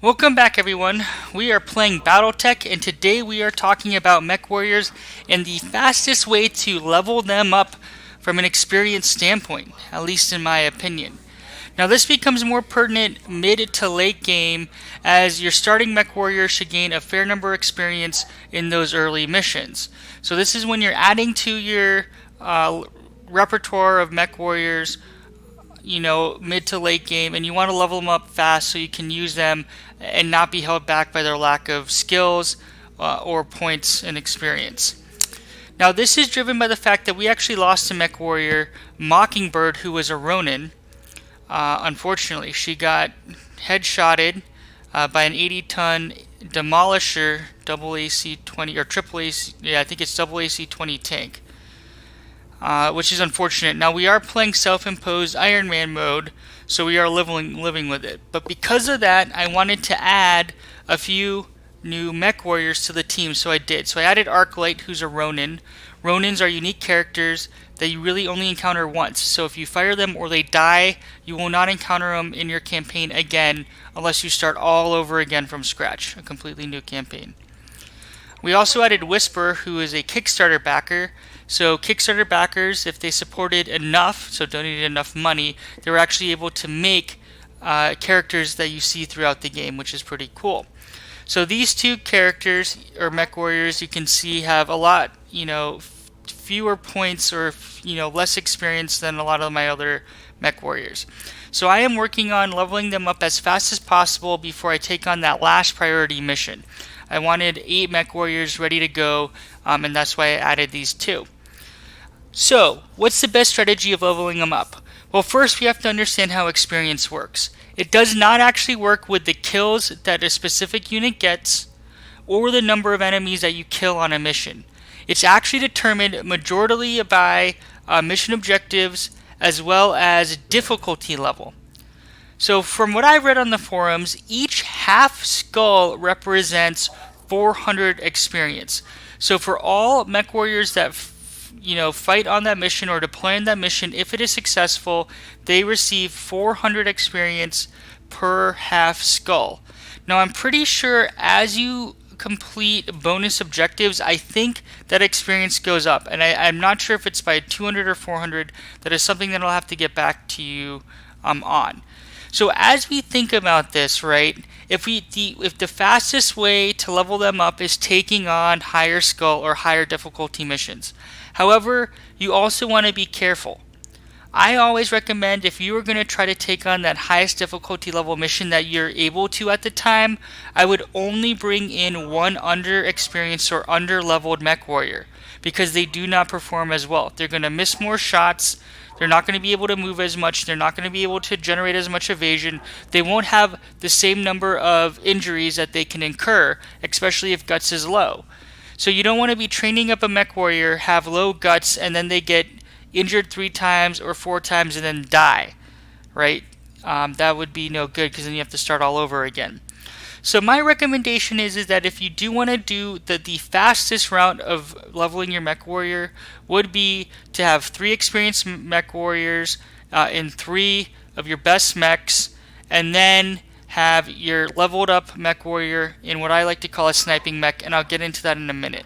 Welcome back, everyone. We are playing BattleTech, and today we are talking about Mechwarriors and the fastest way to level them up from an experience standpoint, at least in my opinion. Now, this becomes more pertinent mid to late game, as your starting Mechwarrior should gain a fair number of experience in those early missions. So, this is when you're adding to your repertoire of Mechwarriors, mid to late game, and you want to level them up fast so you can use them and not be held back by their lack of skills or points and experience. Now, this is driven by the fact that we actually lost a Mechwarrior, Mockingbird, who was a Ronin. Unfortunately, she got headshotted by an 80-ton Demolisher double AC-20 or triple AC. Yeah, I think it's double AC-20 tank. Which is unfortunate. Now, we are playing self-imposed Iron Man mode, so we are living with it. But because of that, I wanted to add a few new Mechwarriors to the team, so I did. So I added Arclight, who's a Ronin. Ronins are unique characters that you really only encounter once. So if you fire them or they die, you will not encounter them in your campaign again unless you start all over again from scratch, a completely new campaign. We also added Whisper, who is a Kickstarter backer. So Kickstarter backers, if they supported enough, so donated enough money, they were actually able to make characters that you see throughout the game, which is pretty cool. So these two characters, or Mechwarriors, you can see have a lot, fewer points or less experience than a lot of my other Mechwarriors. So I am working on leveling them up as fast as possible before I take on that last priority mission. I wanted 8 Mechwarriors ready to go, and that's why I added these two. So, what's the best strategy of leveling them up? Well, first we have to understand how experience works. It does not actually work with the kills that a specific unit gets or the number of enemies that you kill on a mission. It's actually determined majorly by mission objectives as well as difficulty level. So from what I've read on the forums, each half skull represents 400 experience. So for all Mechwarriors that fight on that mission or deploy on that mission, if it is successful, they receive 400 experience per half skull. Now I'm pretty sure as you complete bonus objectives, I think that experience goes up, and I'm not sure if it's by 200 or 400. That is something that I'll have to get back to you on. So as we think about this, right, if the fastest way to level them up is taking on higher skull or higher difficulty missions. However, you also want to be careful. I always recommend, if you are going to try to take on that highest difficulty level mission that you're able to at the time, I would only bring in one under experienced or under leveled Mechwarrior, because they do not perform as well. They're going to miss more shots. They're not going to be able to move as much. They're not going to be able to generate as much evasion. They won't have the same number of injuries that they can incur, especially if guts is low. So you don't want to be training up a Mechwarrior, have low guts, and then they get injured 3 times or 4 times and then die, right? That would be no good, because then you have to start all over again. So my recommendation is that if you do want to do the fastest route of leveling your Mechwarrior would be to have 3 experienced Mechwarriors in 3 of your best mechs, and then have your leveled up Mechwarrior in what I like to call a sniping mech, and I'll get into that in a minute.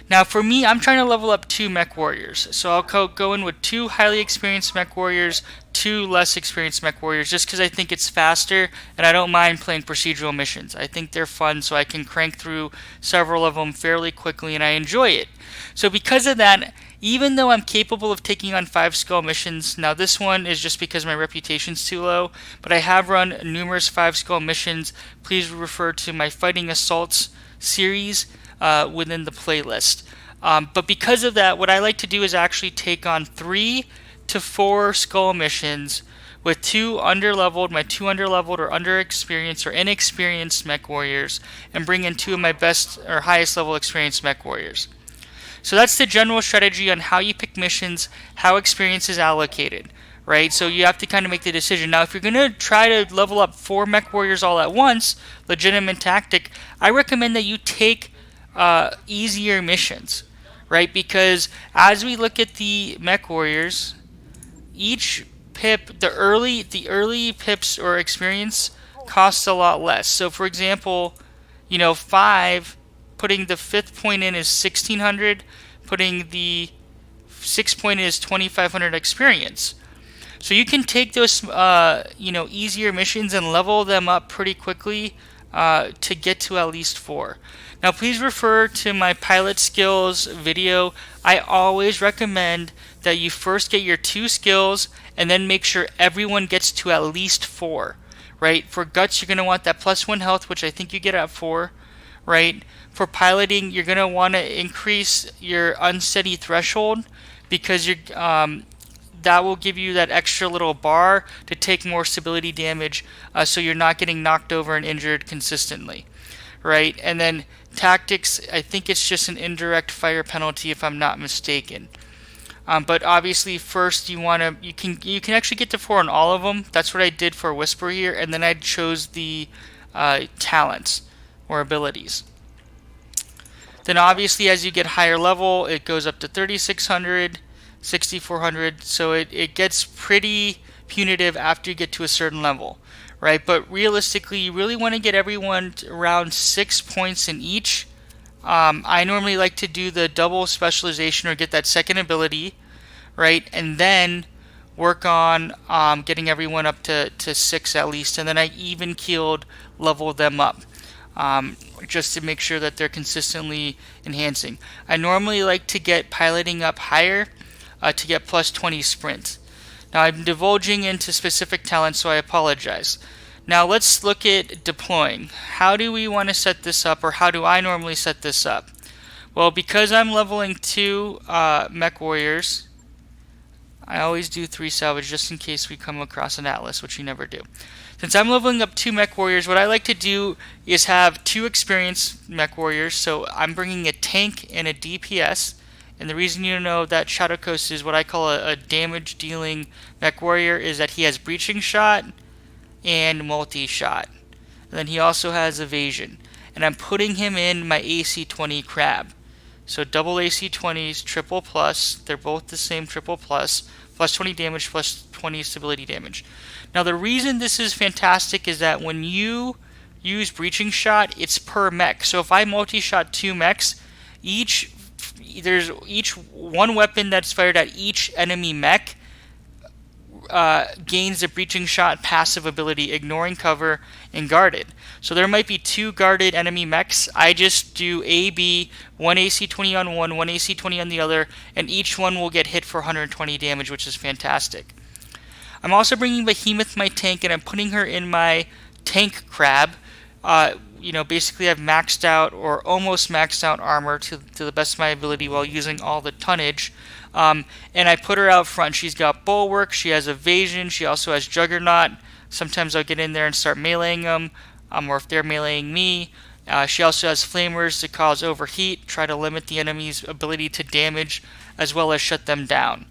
Now for me, I'm trying to level up 2 Mechwarriors. So I'll go in with 2 highly experienced Mechwarriors, 2 less experienced Mechwarriors, just because I think it's faster, and I don't mind playing procedural missions. I think they're fun, so I can crank through several of them fairly quickly, and I enjoy it. So because of that, even though I'm capable of taking on 5 skull missions, now this one is just because my reputation's too low, but I have run numerous 5 skull missions. Please refer to my Fighting Assaults series within the playlist. But because of that, what I like to do is actually take on 3 to 4 skull missions with 2 underleveled, my 2 underleveled or underexperienced or inexperienced Mechwarriors, and bring in 2 of my best or highest level experienced Mechwarriors. So that's the general strategy on how you pick missions, how experience is allocated, right? So you have to kind of make the decision. Now, if you're going to try to level up 4 Mechwarriors all at once, legitimate tactic, I recommend that you take easier missions, right? Because as we look at the Mechwarriors, each pip, the early pips or experience costs a lot less. So for example, 5, putting the 5th point in is 1600, putting the 6th point in is 2500 experience. So you can take those easier missions and level them up pretty quickly to get to at least 4. Now please refer to my pilot skills video. I always recommend that you first get your 2 skills and then make sure everyone gets to at least 4. Right? For guts, you're going to want that +1 health, which I think you get at 4. Right? For piloting, you're going to want to increase your unsteady threshold because that will give you that extra little bar to take more stability damage, so you're not getting knocked over and injured consistently. Right? And then tactics, I think it's just an indirect fire penalty if I'm not mistaken. But obviously first you can actually get to 4 on all of them. That's what I did for Whisper here, and then I chose the talents or abilities. Then obviously as you get higher level, it goes up to 3600, 6400, so it gets pretty punitive after you get to a certain level, right? But realistically, you really want to get everyone around 6 points in each. I normally like to do the double specialization or get that second ability, right? And then work on getting everyone up to 6 at least, and then I even keeled level them up. Just to make sure that they're consistently enhancing. I normally like to get piloting up higher to get +20 sprint. Now I'm divulging into specific talents, so I apologize. Now let's look at deploying. How do we want to set this up, or how do I normally set this up? Well, because I'm leveling 2 Mechwarriors, I always do 3 salvage just in case we come across an Atlas, which you never do. Since I'm leveling up 2 Mechwarriors, what I like to do is have 2 experienced Mechwarriors. So I'm bringing a tank and a DPS. And the reason you know that Shadowcoast is what I call a damage dealing Mechwarrior is that he has breaching shot and multi-shot. And then he also has evasion. And I'm putting him in my AC 20 crab. So double AC 20s, triple plus, they're both the same triple plus 20 damage, plus 20 stability damage. Now the reason this is fantastic is that when you use breaching shot, it's per mech. So if I multi-shot 2 mechs, each one weapon that's fired at each enemy mech gains the breaching shot passive ability, ignoring cover and guarded. So there might be 2 guarded enemy mechs. I just do AB, 1 AC 20 on one AC 20 on the other, and each one will get hit for 120 damage, which is fantastic. I'm also bringing Behemoth, my tank, and I'm putting her in my tank crab. Basically I've maxed out or almost maxed out armor to the best of my ability while using all the tonnage. And I put her out front. She's got bulwark, she has evasion, she also has juggernaut. Sometimes I'll get in there and start meleeing them, or if they're meleeing me. She also has flamers to cause overheat, try to limit the enemy's ability to damage, as well as shut them down.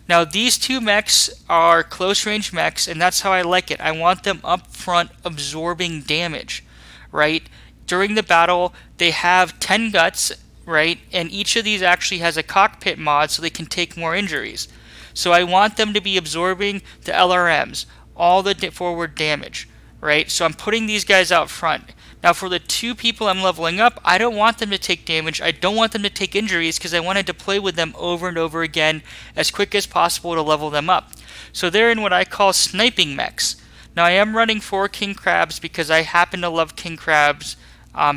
Now these 2 mechs are close range mechs, and that's how I like it. I want them up front absorbing damage, right? During the battle, they have 10 guts, right? And each of these actually has a cockpit mod so they can take more injuries. So I want them to be absorbing the LRMs, all the forward damage, right? So I'm putting these guys out front. Now for the 2 people I'm leveling up, I don't want them to take damage. I don't want them to take injuries because I want to deploy with them over and over again as quick as possible to level them up. So they're in what I call sniping mechs. Now I am running 4 king crabs because I happen to love king crabs,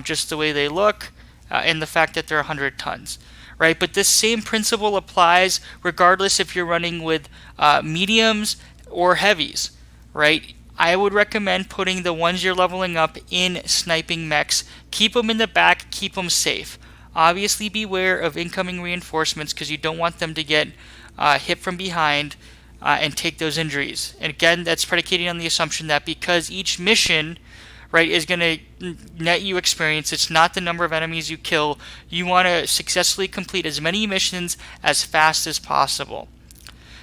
just the way they look and the fact that they're 100 tons. Right? But this same principle applies regardless if you're running with mediums or heavies. Right? I would recommend putting the ones you're leveling up in sniping mechs. Keep them in the back, keep them safe. Obviously beware of incoming reinforcements because you don't want them to get hit from behind and take those injuries. And again, that's predicated on the assumption that because each mission, right, is going to net you experience, it's not the number of enemies you kill. You want to successfully complete as many missions as fast as possible.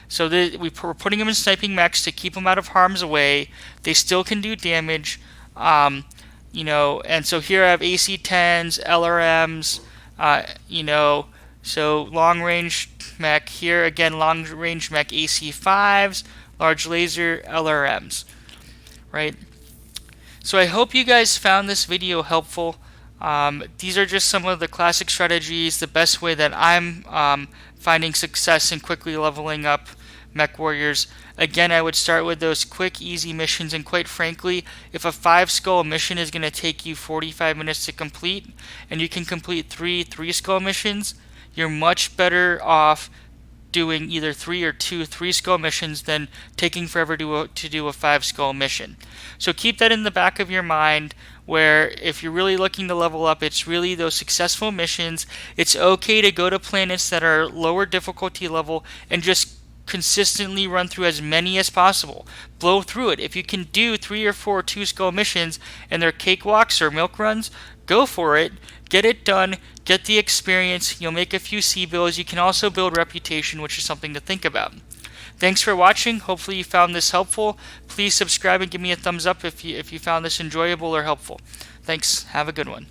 So we're putting them in sniping mechs to keep them out of harm's way. They still can do damage, and so here I have AC 10s, LRMs, so long range mech. Here again, long range mech AC 5s, large laser LRMs, right? So I hope you guys found this video helpful. These are just some of the classic strategies, the best way that I'm finding success in quickly leveling up Mech Warriors. Again, I would start with those quick, easy missions, and quite frankly, if a 5-skull mission is going to take you 45 minutes to complete, and you can complete 3-skull missions, you're much better off doing either 3 or 2 3-skull missions than taking forever to do a 5-skull mission. So keep that in the back of your mind, where if you're really looking to level up, it's really those successful missions. It's okay to go to planets that are lower difficulty level and just consistently run through as many as possible. Blow through it. If you can do 3 or 4 2-skull missions and they're cakewalks or milk runs, go for it. Get it done. Get the experience. You'll make a few C-bills. You can also build reputation, which is something to think about. Thanks for watching. Hopefully you found this helpful. Please subscribe and give me a thumbs up if you found this enjoyable or helpful. Thanks. Have a good one.